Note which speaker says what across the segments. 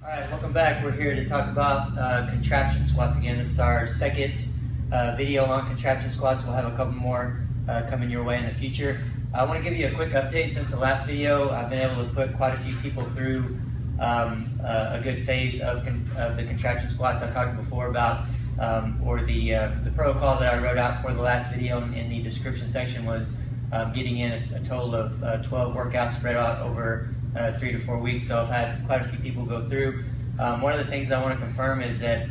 Speaker 1: All right, welcome back. We're here to talk about contraption squats again. This is our second video on contraption squats. We'll have a couple more coming your way in the future. I want to give you a quick update. Since the last video, I've been able to put quite a few people through a good phase of the contraption squats I talked before about, or the protocol that I wrote out for the last video in the description section was getting in a total of 12 workouts spread out over 3 to 4 weeks. So I've had quite a few people go through. One of the things I want to confirm is that,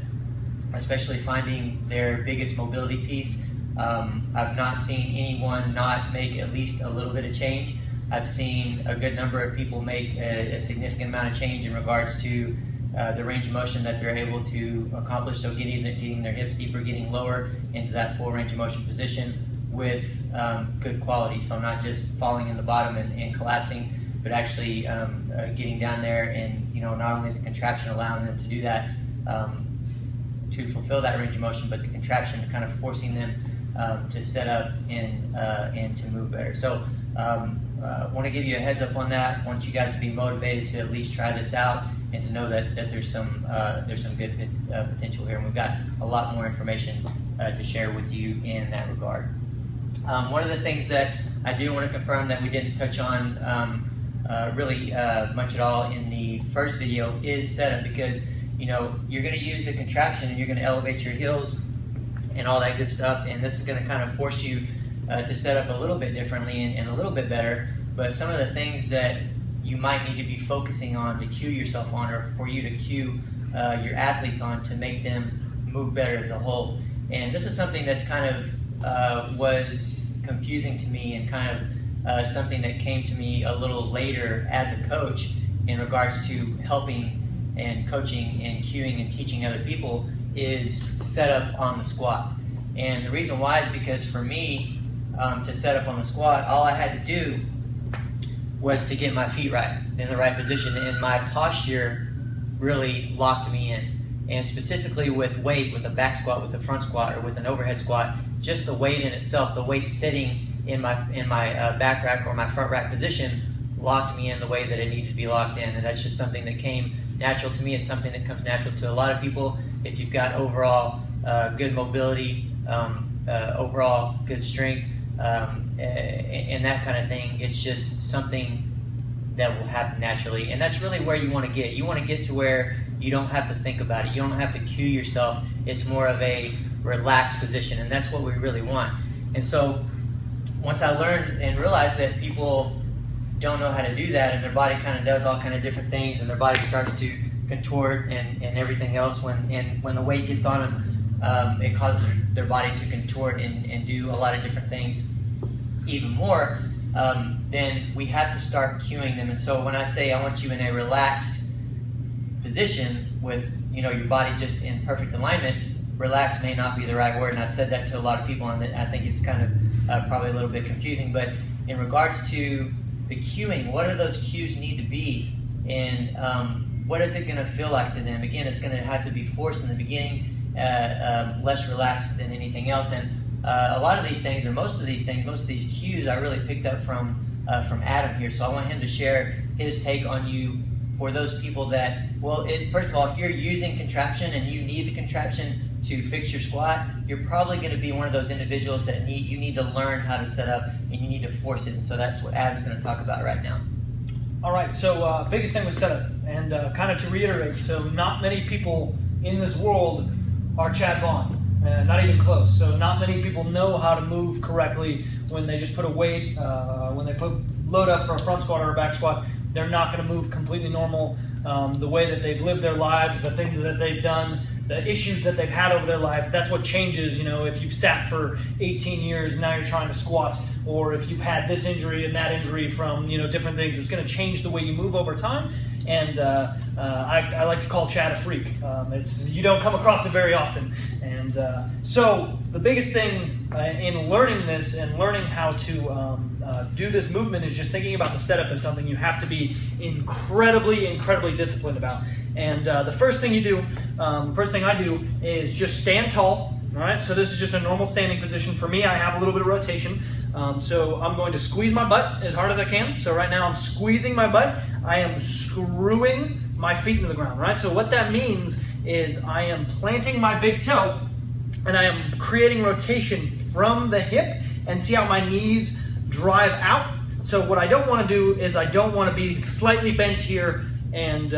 Speaker 1: especially finding their biggest mobility piece, I've not seen anyone not make at least a little bit of change. I've seen a good number of people make a significant amount of change in regards to the range of motion that they're able to accomplish. So getting their hips deeper, getting lower into that full range of motion position with good quality. So not just falling in the bottom and collapsing, but actually getting down there and, not only the contraption allowing them to do that to fulfill that range of motion, but the contraption kind of forcing them to set up and to move better. So I want to give you a heads up on that. I want you guys to be motivated to at least try this out and to know that there's some good potential here, and we've got a lot more information to share with you in that regard. One of the things that I do want to confirm that we didn't touch on really much at all in the first video is setup, because you're going to use the contraption and you're going to elevate your heels and all that good stuff, and this is going to kind of force you to set up a little bit differently and a little bit better. But some of the things that you might need to be focusing on to cue yourself on, or for you to cue your athletes on to make them move better as a whole. And this is something that's kind of was confusing to me, and kind of something that came to me a little later as a coach in regards to helping and coaching and cueing and teaching other people, is set up on the squat. And the reason why is because for me, to set up on the squat, all I had to do was to get my feet right, in the right position, and my posture really locked me in. And specifically with weight, with a back squat, with a front squat, or with an overhead squat, just the weight in itself, the weight sitting in my back rack or my front rack position, locked me in the way that it needed to be locked in. And that's just something that came natural to me. It's something that comes natural to a lot of people. If you've got overall good mobility, overall good strength, and that kind of thing, it's just something that will happen naturally. And that's really where you want to get. You want to get to where you don't have to think about it. You don't have to cue yourself. It's more of a relaxed position, and that's what we really want. And so once I learned and realized that people don't know how to do that, and their body kind of does all kind of different things, and their body starts to contort and everything else, when the weight gets on them, it causes their body to contort and do a lot of different things even more, then we have to start cueing them. And so when I say I want you in a relaxed position with your body just in perfect alignment, relaxed may not be the right word, and I've said that to a lot of people, and I think it's kind of probably a little bit confusing. But in regards to the cueing, what do those cues need to be, and what is it going to feel like to them? Again, it's going to have to be forced in the beginning, less relaxed than anything else. And a lot of these things, or most of these cues, I really picked up from Adam here. So I want him to share his take on you for those people that, well, first of all, if you're using contraption and you need the contraption to fix your squat, you're probably going to be one of those individuals that you need to learn how to set up, and you need to force it. And so that's what Adam's going to talk about right now.
Speaker 2: All right, so biggest thing was setup, and kind of to reiterate, so not many people in this world are Chad Vaughn, not even close. So not many people know how to move correctly when they just put a weight, when they load up for a front squat or a back squat. They're not going to move completely normal. The way that they've lived their lives, the things that they've done, the issues that they've had over their lives, that's what changes. If you've sat for 18 years and now you're trying to squat, or if you've had this injury and that injury from different things, it's going to change the way you move over time. And I like to call Chad a freak. You don't come across it very often. And so the biggest thing in learning this and learning how to do this movement is just thinking about the setup as something you have to be incredibly disciplined about. And the first thing you do, first thing I do is just stand tall. All right, so this is just a normal standing position. For me, I have a little bit of rotation. So I'm going to squeeze my butt as hard as I can. So right now I'm squeezing my butt. I am screwing my feet into the ground, right? So what that means is I am planting my big toe and I am creating rotation from the hip, and see how my knees drive out. So what I don't want to do is I don't want to be slightly bent here and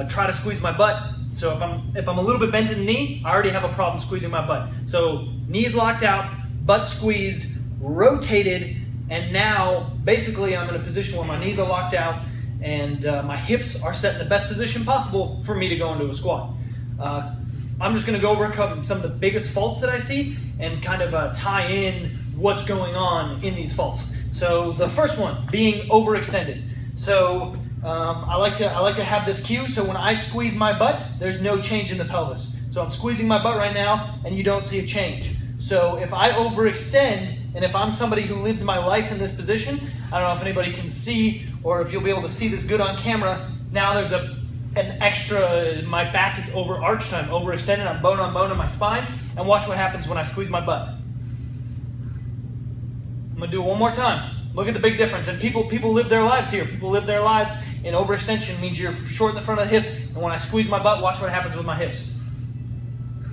Speaker 2: try to squeeze my butt. So if I'm a little bit bent in the knee, I already have a problem squeezing my butt. So knees locked out, butt squeezed, rotated, and now basically I'm in a position where my knees are locked out and my hips are set in the best position possible for me to go into a squat. I'm just going to go over some of the biggest faults that I see and kind of tie in what's going on in these faults. So the first one being overextended. So I like to have this cue, so when I squeeze my butt, there's no change in the pelvis. So I'm squeezing my butt right now and you don't see a change. So if I overextend, and if I'm somebody who lives my life in this position, I don't know if anybody can see or if you'll be able to see this good on camera. Now there's an extra, my back is overarched, I'm overextended, I'm bone on bone in my spine, and watch what happens when I squeeze my butt. I'm gonna do it one more time. Look at the big difference. And people live their lives here. People live their lives in overextension means you're short in the front of the hip, and when I squeeze my butt, watch what happens with my hips.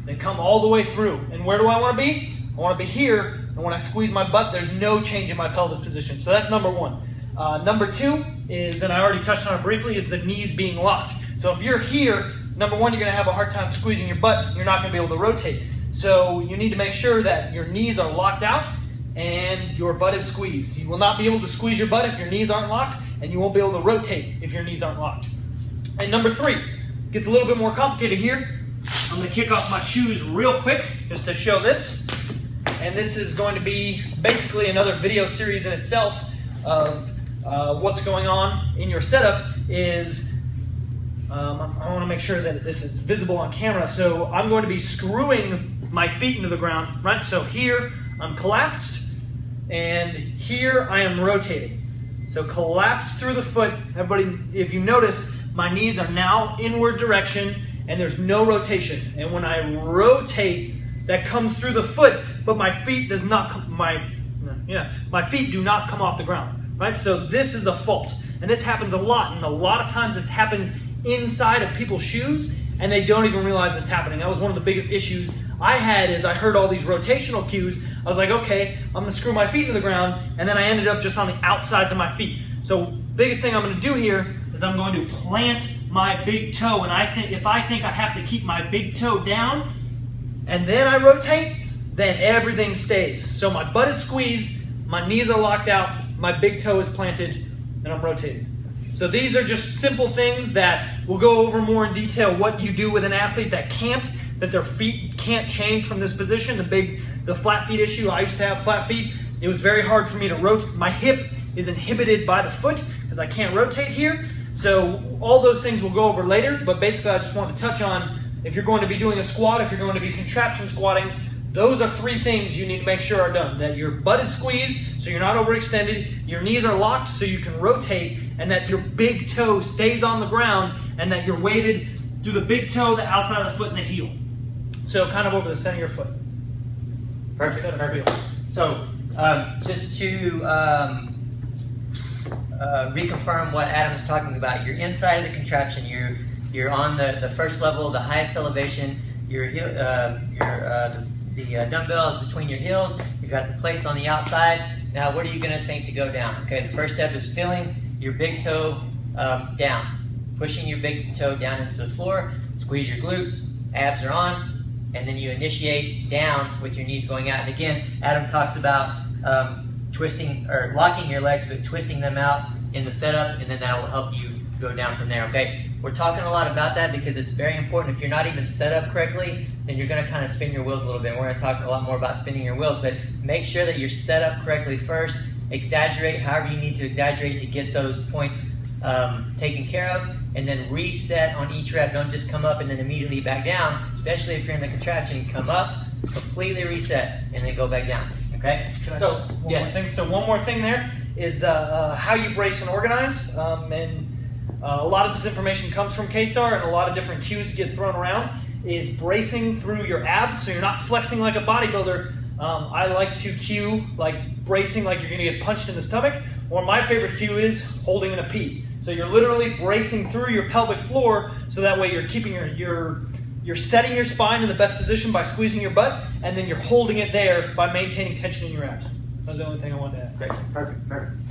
Speaker 2: They come all the way through. And where do I want to be? I want to be here, and when I squeeze my butt, there's no change in my pelvis position. So that's number one. Number two is, and I already touched on it briefly, is the knees being locked. So if you're here, number one, you're going to have a hard time squeezing your butt. You're not going to be able to rotate. So you need to make sure that your knees are locked out and your butt is squeezed. You will not be able to squeeze your butt if your knees aren't locked, and you won't be able to rotate if your knees aren't locked. And number three, gets a little bit more complicated here. I'm going to kick off my shoes real quick just to show this. And this is going to be basically another video series in itself of what's going on in your setup. Is I want to make sure that this is visible on camera. So I'm going to be screwing my feet into the ground, right? So here I'm collapsed, and here I am rotating. So collapse through the foot. Everybody, if you notice, my knees are now inward direction, and there's no rotation. And when I rotate, that comes through the foot, but my feet does not. My feet do not come off the ground, right? So this is a fault, and this happens a lot. And a lot of times, this happens inside of people's shoes, and they don't even realize it's happening. That was one of the biggest issues I had. Is I heard all these rotational cues. I was like, okay, I'm going to screw my feet into the ground, and then I ended up just on the outsides of my feet. So biggest thing I'm going to do here is I'm going to plant my big toe, and if I think I have to keep my big toe down, and then I rotate, then everything stays. So my butt is squeezed, my knees are locked out, my big toe is planted, and I'm rotating. So these are just simple things that we'll go over more in detail what you do with an athlete that their feet can't change from this position. The flat feet issue, I used to have flat feet. It was very hard for me to rotate. My hip is inhibited by the foot because I can't rotate here. So all those things we'll go over later, but basically I just wanted to touch on, if you're going to be doing a squat, if you're going to be contraption squatting, those are three things you need to make sure are done. That your butt is squeezed so you're not overextended, your knees are locked so you can rotate, and that your big toe stays on the ground, and that you're weighted through the big toe, the outside of the foot, and the heel. So kind of over the center of your foot.
Speaker 1: Perfect. So just to reconfirm what Adam is talking about, you're inside of the contraption. You're on the first level, the highest elevation. The dumbbell is between your heels. You've got the plates on the outside. Now, what are you going to think to go down? Okay, the first step is feeling your big toe down, pushing your big toe down into the floor. Squeeze your glutes, abs are on. And then you initiate down with your knees going out. And again, Adam talks about twisting or locking your legs, but twisting them out in the setup, and then that will help you go down from there, okay? We're talking a lot about that because it's very important. If you're not even set up correctly, then you're going to kind of spin your wheels a little bit. We're going to talk a lot more about spinning your wheels, but make sure that you're set up correctly first. Exaggerate however you need to exaggerate to get those points taken care of, and then reset on each rep. Don't just come up and then immediately back down, especially if you're in the contraption. Come up, completely reset, and then go back down, okay?
Speaker 2: So one more thing there is how you brace and organize. A lot of this information comes from K-Star, and a lot of different cues get thrown around, is bracing through your abs, so you're not flexing like a bodybuilder. I like to cue like bracing like you're going to get punched in the stomach, Or my favorite cue is holding in a P. So you're literally bracing through your pelvic floor, so that way you're keeping you're setting your spine in the best position by squeezing your butt, and then you're holding it there by maintaining tension in your abs. That's the only thing I wanted to add.
Speaker 1: Great, perfect.